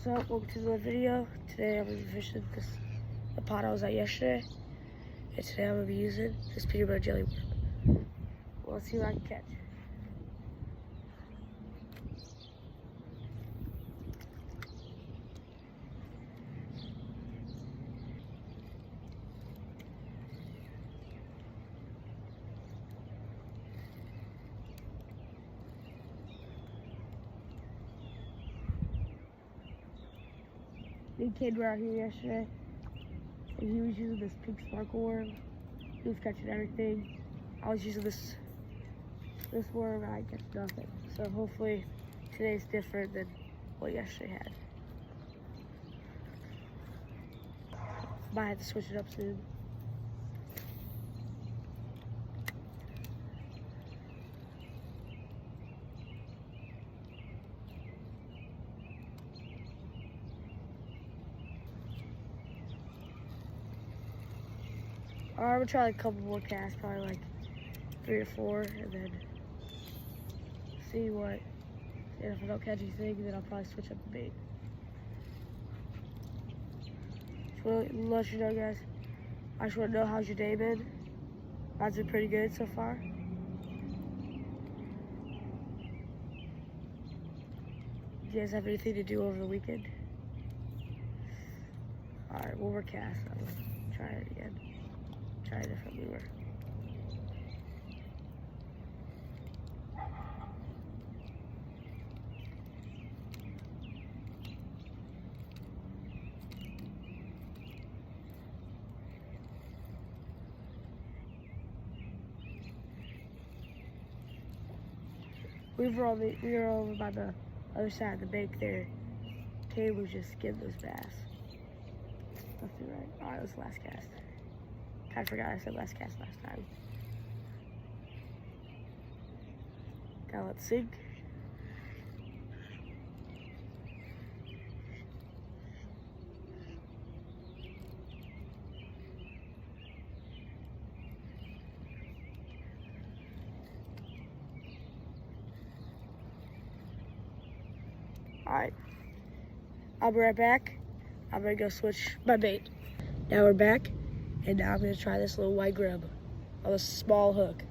What's up? Welcome to the video. Today I'm going to be fishing the pot I was at yesterday. And today I'm going to be using this peanut butter jelly worm. Well, let's see what I can catch. Big kid were out here yesterday, and he was using this pink sparkle worm. He was catching everything. I was using this worm, and I catch nothing. So hopefully today's different than what yesterday had. Might have to switch it up soon. Alright, I'm gonna try like a couple more casts, probably like 3 or 4, and then see what. And if I don't catch anything, then I'll probably switch up the bait. So let you know, guys. I just want to know, how's your day been? Mine's been pretty good so far. Do you guys have anything to do over the weekend? Alright, one more cast. I'm gonna try it again. Try a different lure. We were over by the other side of the bank there. Kay was just skinned those bass. Left and right. Alright, that was the last cast. I forgot I said last cast last time. Gotta let it sink. Alright. I'll be right back. I'm gonna go switch my bait. Now we're back. And now I'm going to try this little white grub on a small hook.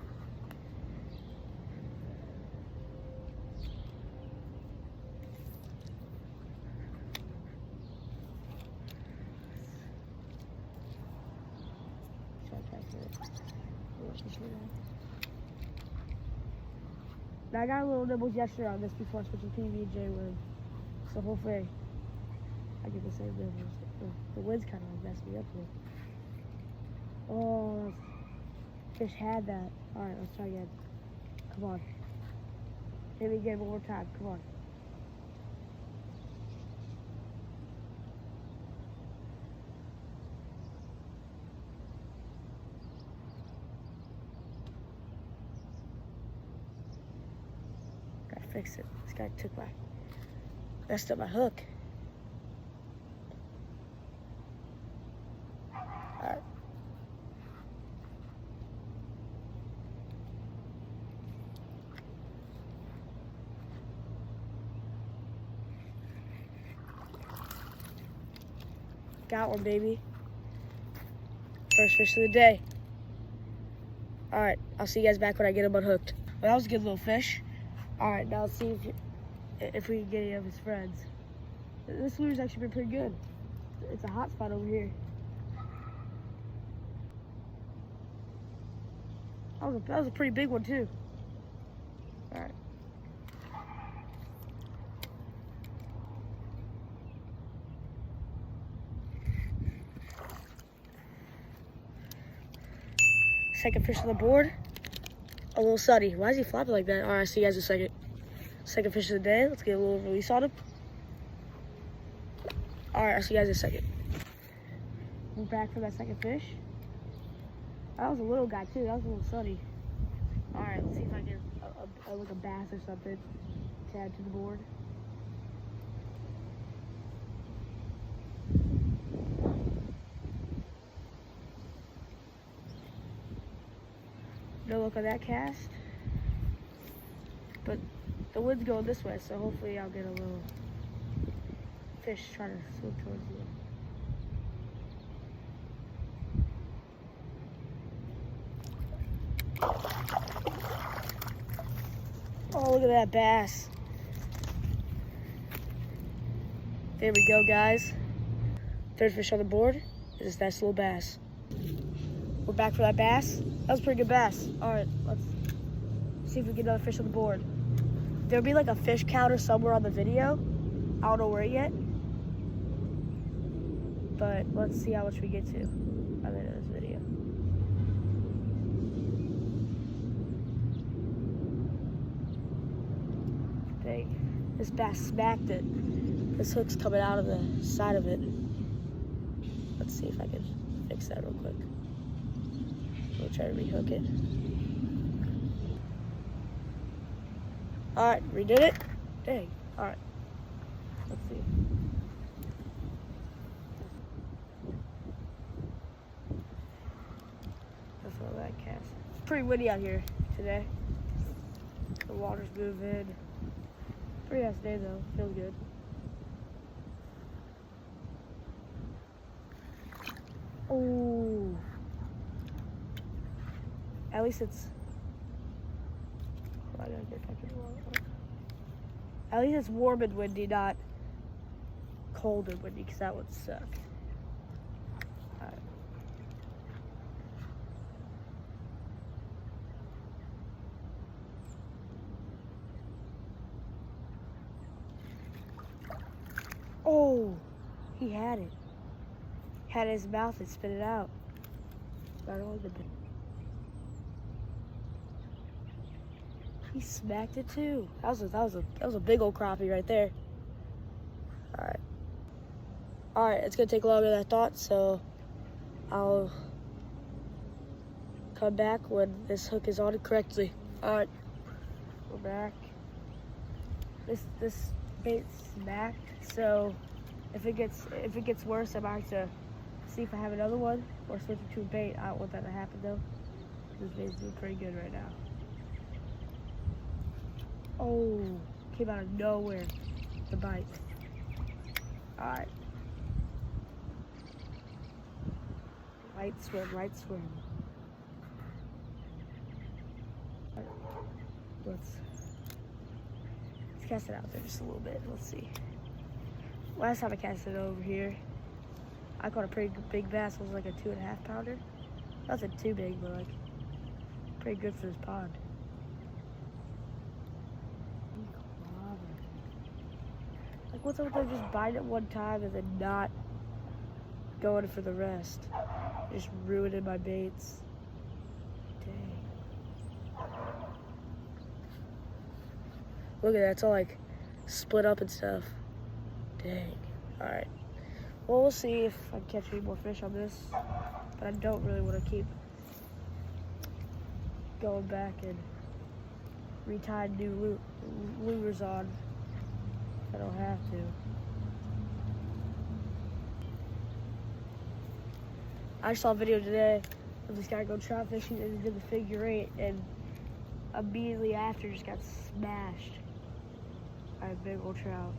Now I got a little nibbles yesterday on this before switching PB&J worm. So hopefully I get the same nibbles. The wind's kind of messed me up here. Oh, fish had that. Alright, let's try again. Come on. Hit me again one more time. Come on. Gotta fix it. This guy messed up my hook. Alright. Got one, baby. First fish of the day. Alright, I'll see you guys back when I get him unhooked. Well, that was a good little fish. Alright, now let's see if we can get any of his friends. This lure's actually been pretty good. It's a hot spot over here. That was a pretty big one, too. Alright. Second fish on the board, a little sunny. Why is he flopping like that? All right, see you guys in a second fish of the day. Let's get a little release on him. All right, I'll see you guys in a second. We're back for that second fish. That was a little guy too. That was a little sunny. All right, let's see if I get like a bass or something to add to the board. No luck on that cast. But the wind's going this way, so hopefully I'll get a little fish trying to swim towards you. Oh, look at that bass. There we go, guys. Third fish on the board is this nice little bass. We're back for that bass. That was a pretty good bass. All right, let's see if we get another fish on the board. There'll be like a fish counter somewhere on the video. I don't know where yet. But let's see how much we get to by the end of this video. Dang, this bass smacked it. This hook's coming out of the side of it. Let's see if I can fix that real quick. We'll try to rehook it. All right, redid it. Dang, all right. Let's see. That's all that cast. It's pretty windy out here today. The water's moving. Pretty nice day though, feels good. Oh, at least it's. Oh, I gotta get back in the water. At least it's warm and windy, not cold and windy, because that would suck. All right. Oh, he had it. Had it in his mouth and spit it out. Right on the bit. He smacked it too. That was a big old crappie right there. All right, it's gonna take longer than I thought, so I'll come back when this hook is on it correctly. All right, we're back. This bait smacked, so if it gets worse, I might have to see if I have another one or switch it to a bait. I don't want that to happen though. This bait's doing pretty good right now. Oh, came out of nowhere, the bite. All right. Right swim, right swim. All right. Let's cast it out there just a little bit. Let's see. Last time I cast it over here, I caught a pretty big bass. It was like a 2.5 pounder. Nothing too big, but like pretty good for this pond. Like what's up with them just biting at one time and then not going for the rest? Just ruining my baits. Dang. Look at that, it's all like split up and stuff. Dang. Alright. Well, we'll see if I can catch any more fish on this. But I don't really want to keep going back and retying new lures on. I don't have to. I saw a video today of this guy going trout fishing and he did the figure 8 and immediately after just got smashed by a big old trout.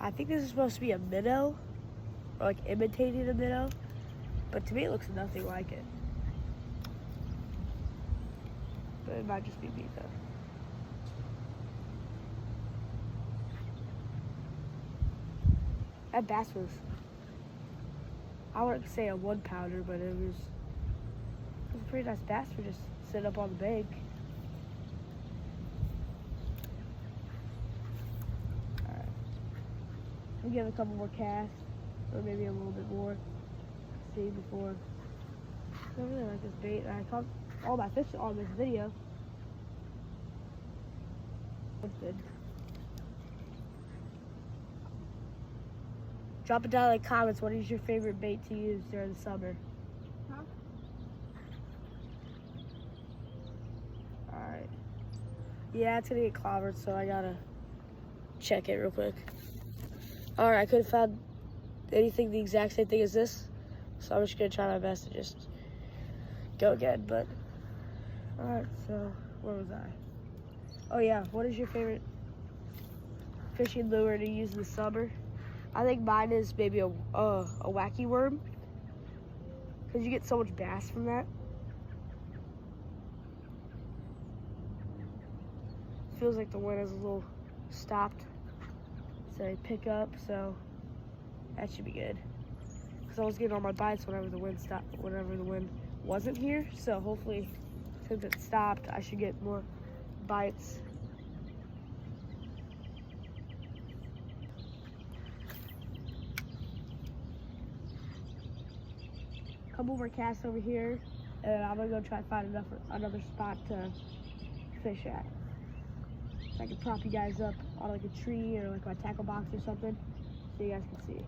I think this is supposed to be a minnow, or like imitating a minnow, but to me it looks nothing like it. But it might just be me though. That bass was, I wouldn't say a 1 pounder, but it was a pretty nice bass for just sitting up on the bank. We'll give it a couple more casts, or maybe a little bit more. See before. I really like this bait. I caught all my fish on this video. That's good. Drop it down in the comments. What is your favorite bait to use during the summer? Huh? Alright. Yeah, it's gonna get clobbered, so I gotta check it real quick. All right, I couldn't find anything the exact same thing as this, so I'm just gonna try my best to just go again. But all right, so where was I? Oh yeah, what is your favorite fishing lure to use in the summer? I think mine is maybe a wacky worm, because you get so much bass from that. Feels like the wind is a little stopped, so I pick up, so that should be good. Because I was getting all my bites whenever the wind stopped, whenever the wind wasn't here. So hopefully, since it stopped, I should get more bites. Couple more casts over here, and I'm gonna go try to find another spot to fish at. So I can prop you guys up on like a tree or like my tackle box or something, so you guys can see.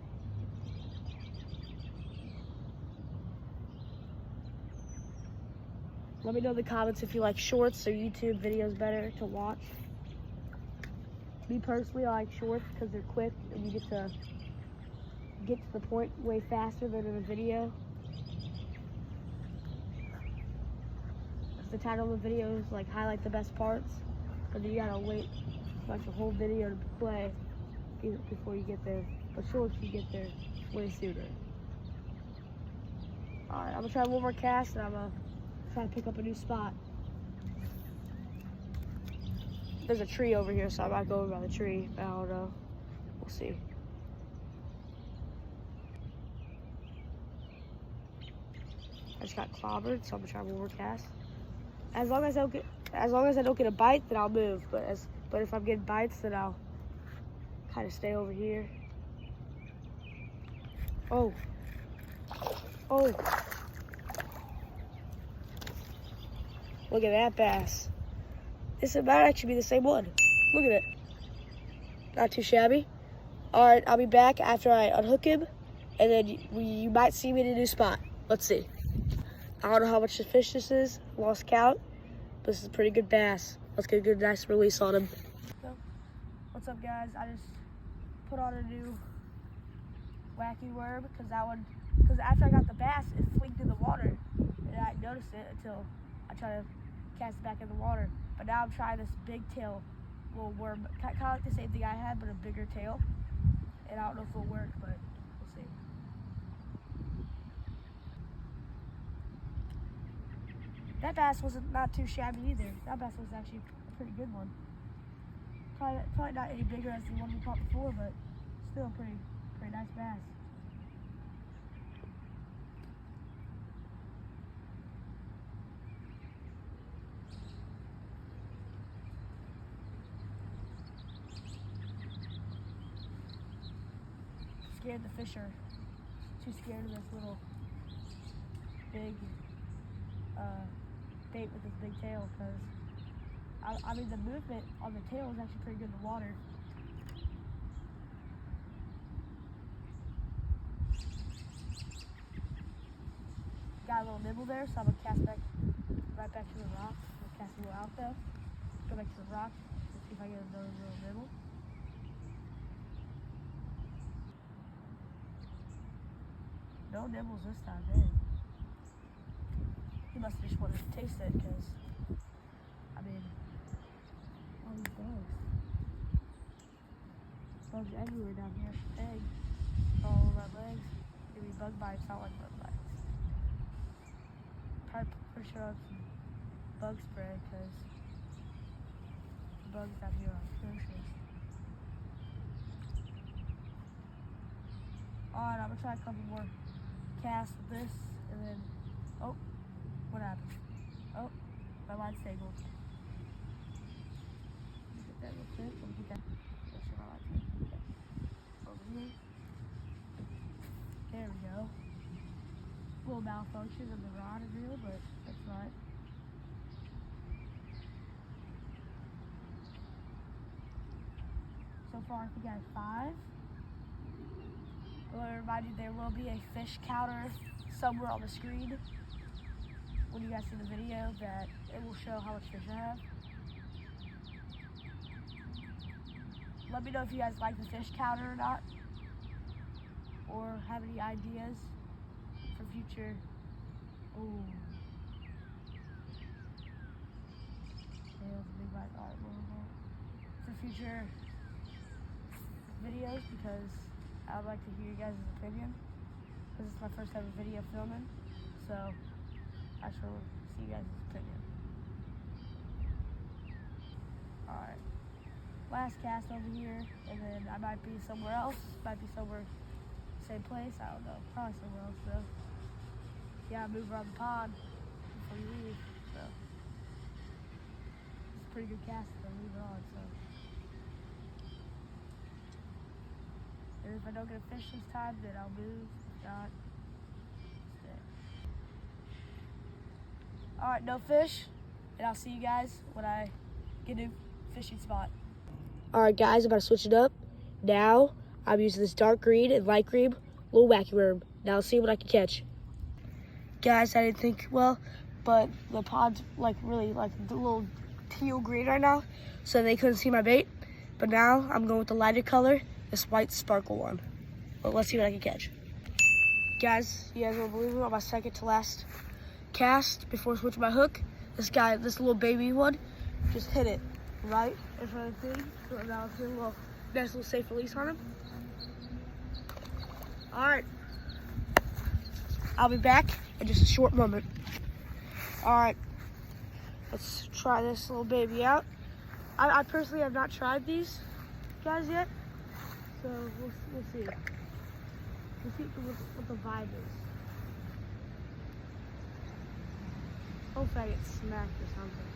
Let me know in the comments if you like shorts or YouTube videos better to watch. Me personally, I like shorts because they're quick and you get to the point way faster than in a video. The title of the video is like highlight the best parts, but then you gotta wait for like the whole video to play before you get there. But shorts, you get there way sooner. All right, I'm gonna try one more cast and I'm gonna try to pick up a new spot. There's a tree over here, so I might go over by the tree. I don't know. We'll see. I just got clobbered, so I'm gonna try one more cast. As long as I don't get a bite, then I'll move. But if I'm getting bites, then I'll kind of stay over here. Oh. Look at that bass. This might actually be the same one. Look at it. Not too shabby. All right, I'll be back after I unhook him, and then you might see me in a new spot. Let's see. I don't know how much the fish this is. Lost count. But this is a pretty good bass. Let's get a good, nice release on him. So, what's up, guys? I just put on a new wacky worm because after I got the bass, it flicked in the water, and I didn't notice it until I tried to cast it back in the water. But now I'm trying this big tail little worm, kind of like the same thing I had, but a bigger tail. And I don't know if it'll work, but we'll see. That bass was not too shabby either. That bass was actually a pretty good one. Probably not any bigger as the one we caught before, but still a pretty nice bass. Scared the fish are too scared of this little big bait with this big tail, because I mean the movement on the tail is actually pretty good in the water. Got a little nibble there, so I'm gonna cast right back to the rock. I'm gonna cast a little out though. Go back to the rock and see if I get another little nibble. No nibbles this time, man. He must have just wanted to taste it, because, I mean, all these bugs. Bugs everywhere down here. Eggs all over my legs. Give me bug bites, I don't like bug bites. Probably pretty sure on some bug spray, because the bugs down here are atrocious. Alright, I'm gonna try a couple more cast with this, and then, oh, what happened? Oh, my line's tangled. Let me get that real quick. Let me get that. Make sure my line's tangled. Okay. Over here. There we go. A little malfunction in the rod and reel, but that's fine. So far, I think I have 5. I want to remind you there will be a fish counter somewhere on the screen when you guys see the video, that it will show how much fish I have. let me know if you guys like the fish counter or not, or have any ideas for future. Oh, yeah, that's a big bite. All right, for future videos, because I would like to hear you guys' opinion. Because it's my first ever video filming, so I just want to see you guys' opinion. Alright, last cast over here, and then I might be somewhere else, might be somewhere, same place, I don't know, probably somewhere else though. Yeah, I move around the pond before you leave, so it's a pretty good cast if I leave it on, so. And if I don't get a fish this time, then I'll move. If not, stay. Alright, no fish. And I'll see you guys when I get a fishing spot. Alright guys, I'm about to switch it up. Now, I'm using this dark green and light green little wacky worm. Now I'll see what I can catch. Guys, I didn't think well, but the pond's like really like the little teal green right now, so they couldn't see my bait. But now I'm going with the lighter color, this white sparkle one. Well, let's see what I can catch. Guys, you guys won't believe it, on my second to last cast before switching my hook, this little baby one, just hit it right in front of the thing. So now it's a little nice little safe release on him. All right, I'll be back in just a short moment. All right, let's try this little baby out. I personally have not tried these guys yet, so we'll see. We'll see what the vibe is. Hopefully I get smacked or something.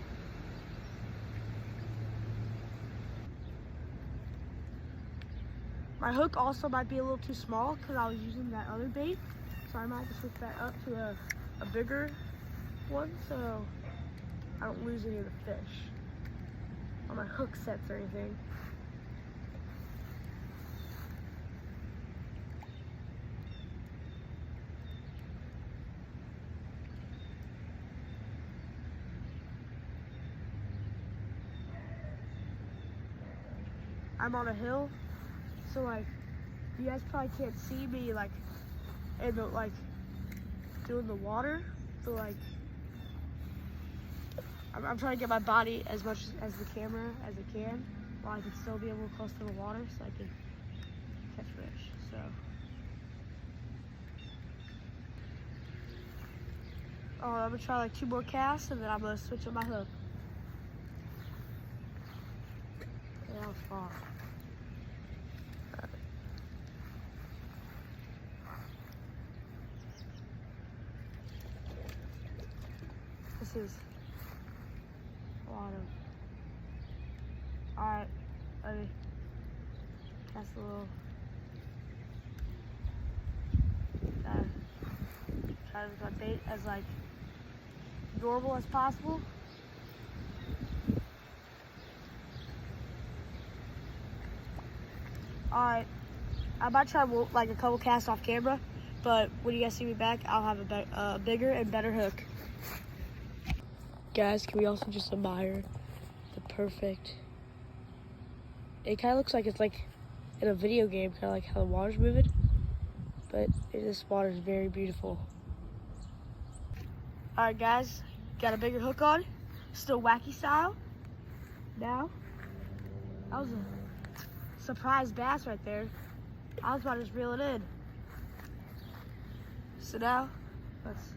My hook also might be a little too small because I was using that other bait, so I might have to switch that up to a bigger one so I don't lose any of the fish on my hook sets or anything. I'm on a hill, so like you guys probably can't see me like in the like doing the water, so like I'm trying to get my body as much as the camera as I can while I can still be able to close to the water so I can catch fish. So I'm gonna try like 2 more casts and then I'm gonna switch up my hook. Yeah, that was far. This is water. Alright, let me cast a little. Try to make my bait as like normal as possible. Alright, I might try like a couple casts off camera, but when you guys see me back, I'll have a bigger and better hook. Guys, can we also just admire the perfect, it kind of looks like it's like in a video game, kind of like how the water's moving, but this water is very beautiful. Alright guys, got a bigger hook on, still wacky style. Now, that was a surprise bass right there. I was about to just reel it in. So now, let's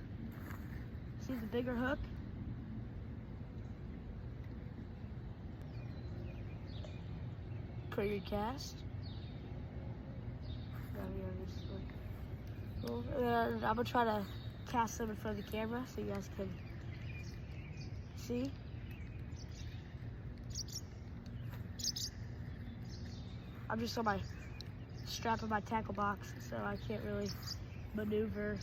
see the bigger hook. Pretty good cast. And I'm gonna try to cast them in front of the camera so you guys can see. I'm just on my strap of my tackle box, so I can't really maneuver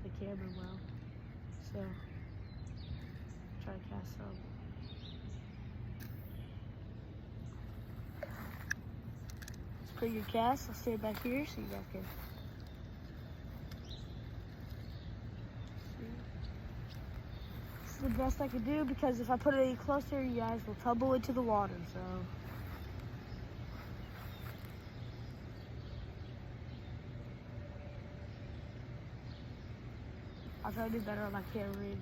the camera well. So try to cast some. It's a pretty good cast. I'll stand back here so you guys can see. This is the best I can do because if I put it any closer, you guys will tumble into the water. So I'll try to do better on my camera read.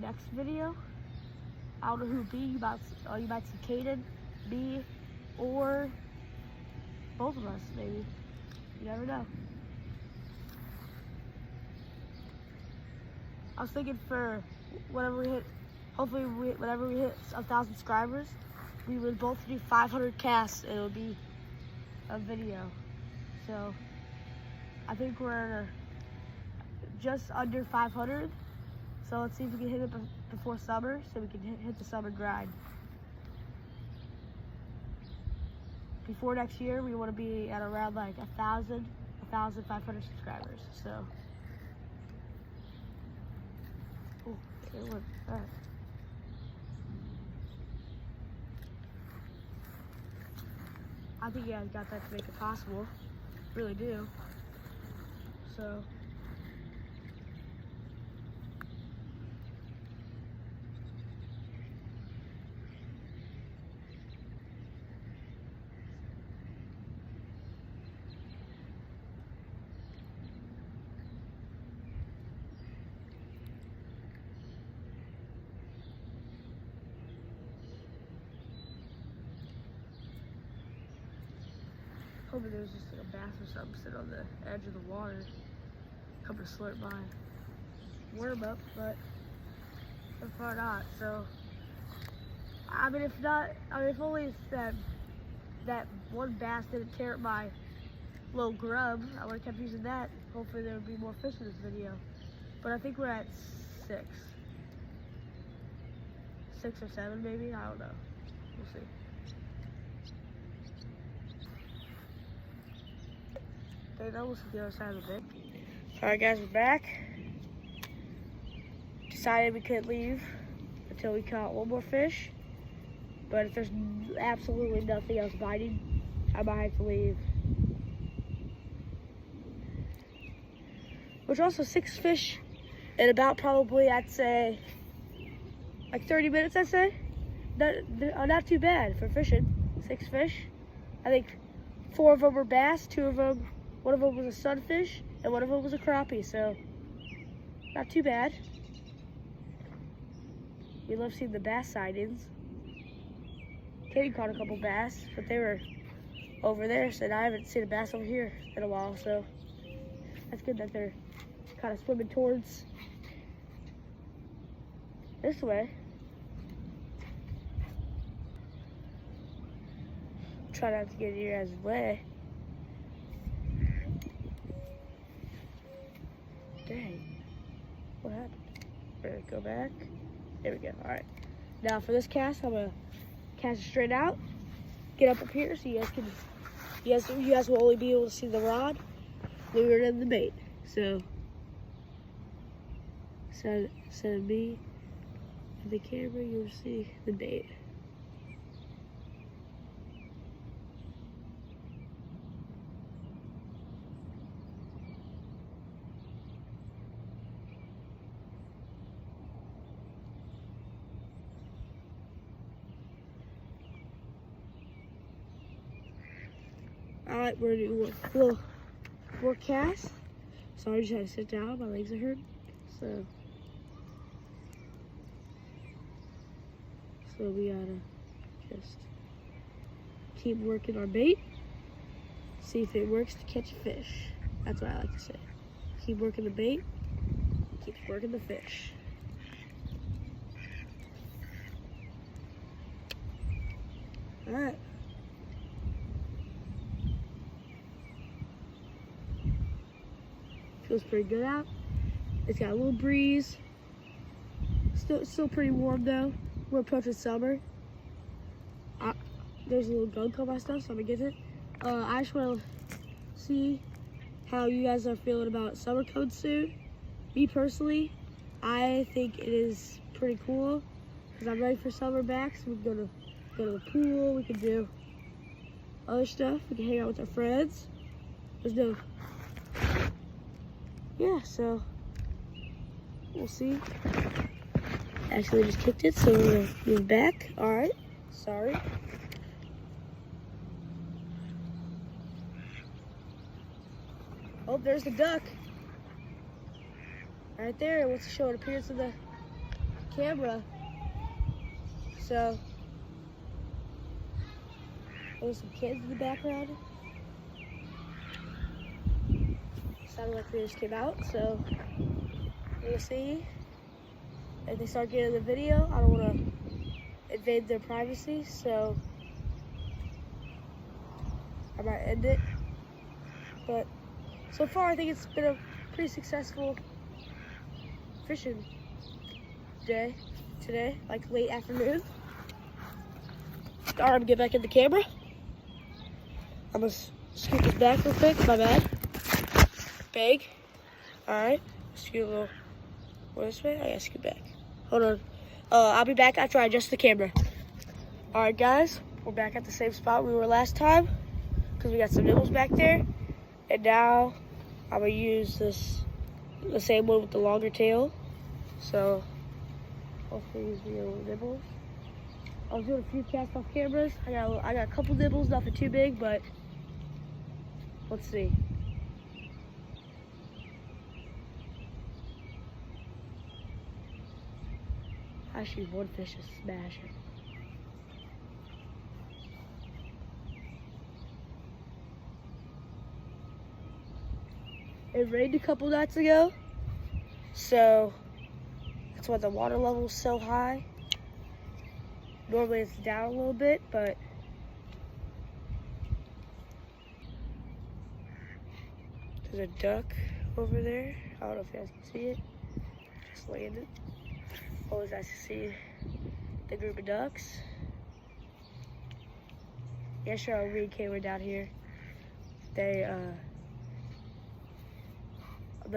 Next video, I don't know who it'll be. You might see Caden, me, or both of us, maybe. You never know. I was thinking for whenever we hit, hopefully whenever we hit 1,000 subscribers, we would both do 500 casts and it would be a video. So I think we're just under 500. So let's see if we can hit it before summer so we can hit the summer grind. Before next year, we want to be at around like 1,500 subscribers. So, oh, it went. All right. I think you guys got that to make it possible. Really do. So. Hoping there's just like a bass or something sitting on the edge of the water, coming to slurp by. Worm up, but so far not. So, I mean, if not, if only that one bass didn't tear up my little grub, I would have kept using that. Hopefully there would be more fish in this video. But I think we're at 6 or 7 maybe, I don't know. We'll see. Okay, now we'll see the other side of the bit. Alright guys, we're back. Decided we couldn't leave until we caught one more fish. But if there's absolutely nothing else biting, I might have to leave. Which also 6 fish in about probably, I'd say, like 30 minutes, I'd say. Not too bad for fishing. 6 fish. I think 4 of them were bass, 2 of them, one of them was a sunfish, and one of them was a crappie, so not too bad. We love seeing the bass sightings. Katie caught a couple bass, but they were over there, so I haven't seen a bass over here in a while, so that's good that they're kind of swimming towards this way. Try not to get in your guys' way. Dang, what happened? Better go back. There we go, all right. Now for this cast, I'm gonna cast it straight out, get up here so you guys will only be able to see the rod, lure it in the bait. So, instead of me and the camera, you'll see the bait. Alright, we're gonna do a little more cast. Sorry, I just had to sit down, my legs are hurting. So we gotta just keep working our bait, see if it works to catch a fish. That's what I like to say. Keep working the bait, keep working the fish. Alright. Feels pretty good out. It's got a little breeze. Still pretty warm though. We're approaching summer. There's a little gunk on my stuff, so I'm gonna get it. I just want to see how you guys are feeling about summer coming soon. Me personally, I think it is pretty cool because I'm ready for summer back. So we can go to the pool. We can do other stuff. We can hang out with our friends. Yeah, so we'll see. Actually, just kicked it, so we're gonna move back. All right, sorry. Oh, there's the duck. right there. It wants to show an appearance of the camera. So, there's some kids in the background. Sounded like they just came out, so we'll see if they start getting the video. I don't want to invade their privacy, so I might end it. But so far, I think it's been a pretty successful fishing day today, like late afternoon. All right, I'm gonna get back in the camera. I'm gonna scoot this back real quick. My bad. Bag. All right, scoot a little more this way. I gotta scoot back. Hold on. I'll be back after I adjust the camera. All right, guys, we're back at the same spot we were last time because we got some nibbles back there, and now I'm gonna use the same one with the longer tail. So hopefully use the little nibbles. I was doing a few cast off cameras. I got a couple nibbles, nothing too big, but let's see. Actually, one fish is smashing. It rained a couple nights ago, so that's why the water level is so high. Normally it's down a little bit, but there's a duck over there. I don't know if you guys can see it. Just landed. Always nice to see the group of ducks. Yesterday when me and Kay were down here, the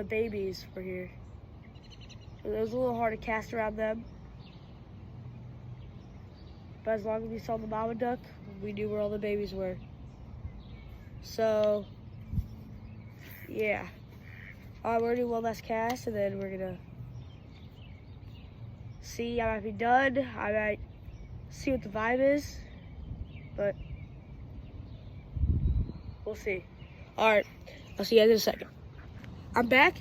babies were here. It was a little hard to cast around them. But as long as we saw the mama duck, we knew where all the babies were. So, yeah. All right, we're gonna do one last cast, and then we're gonna see. I might be done. I might see what the vibe is, but we'll see. All right, I'll see you guys in a second. I'm back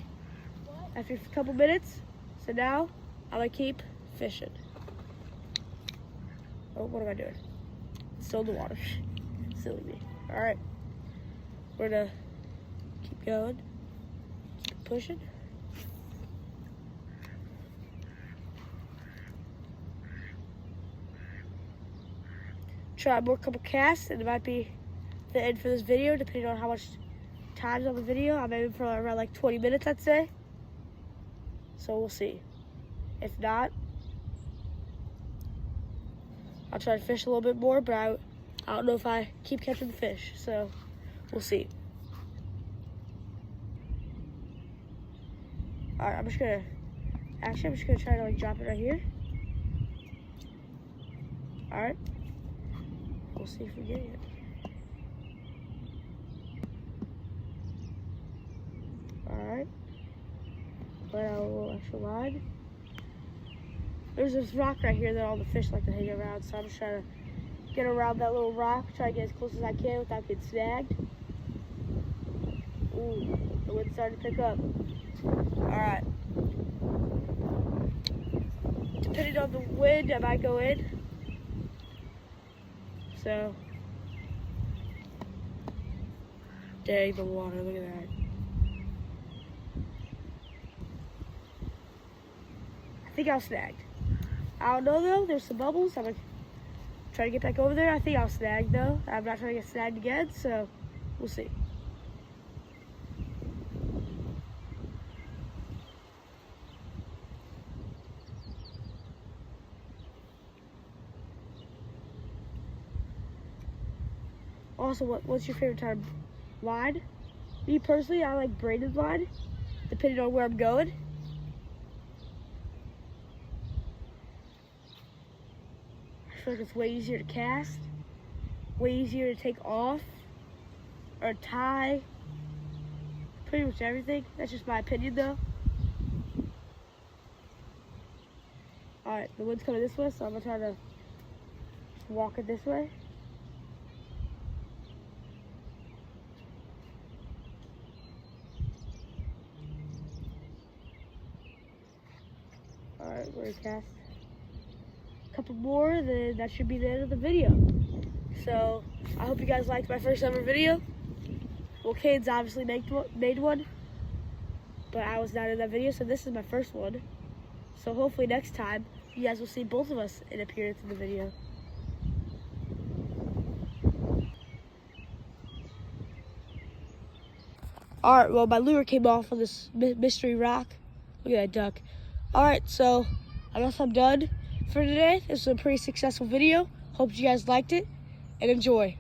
after a couple minutes, so now I'm gonna keep fishing. Oh, what am I doing? Still in the water. Silly me. All right, we're gonna keep going, keep pushing. Try more couple casts, and it might be the end for this video, depending on how much time's on the video. I'm aiming for around like 20 minutes, I'd say. So we'll see. If not, I'll try to fish a little bit more, but I don't know if I keep catching the fish, so we'll see. All right, I'm just gonna try to like drop it right here. All right, we'll see if we get it. All right, let out a little extra line. There's this rock right here that all the fish like to hang around, so I'm just trying to get around that little rock, try to get as close as I can without getting snagged. Ooh, the wind's starting to pick up. Alright. Depending on the wind, I might go in. So, dang the water, look at that. I think I was snagged. I don't know though, there's some bubbles. I'm gonna try to get back over there. I think I'll snag though. I'm not trying to get snagged again, so we'll see. Also, what's your favorite type of line? Me personally, I like braided line, depending on where I'm going. I feel like it's way easier to cast, way easier to take off, or tie, pretty much everything. That's just my opinion though. Alright, the wind's coming this way, so I'm gonna try to walk it this way. we're gonna cast a couple more, then that should be the end of the video. So I hope you guys liked my first ever video. Well, Cade's obviously made one, but I was not in that video, so this is my first one. So hopefully next time you guys will see both of us in appearance in the video. Alright, well, my lure came off on this mystery rock. Look at that duck. Alright, so I guess I'm done for today. This was a pretty successful video. Hope you guys liked it, and enjoy.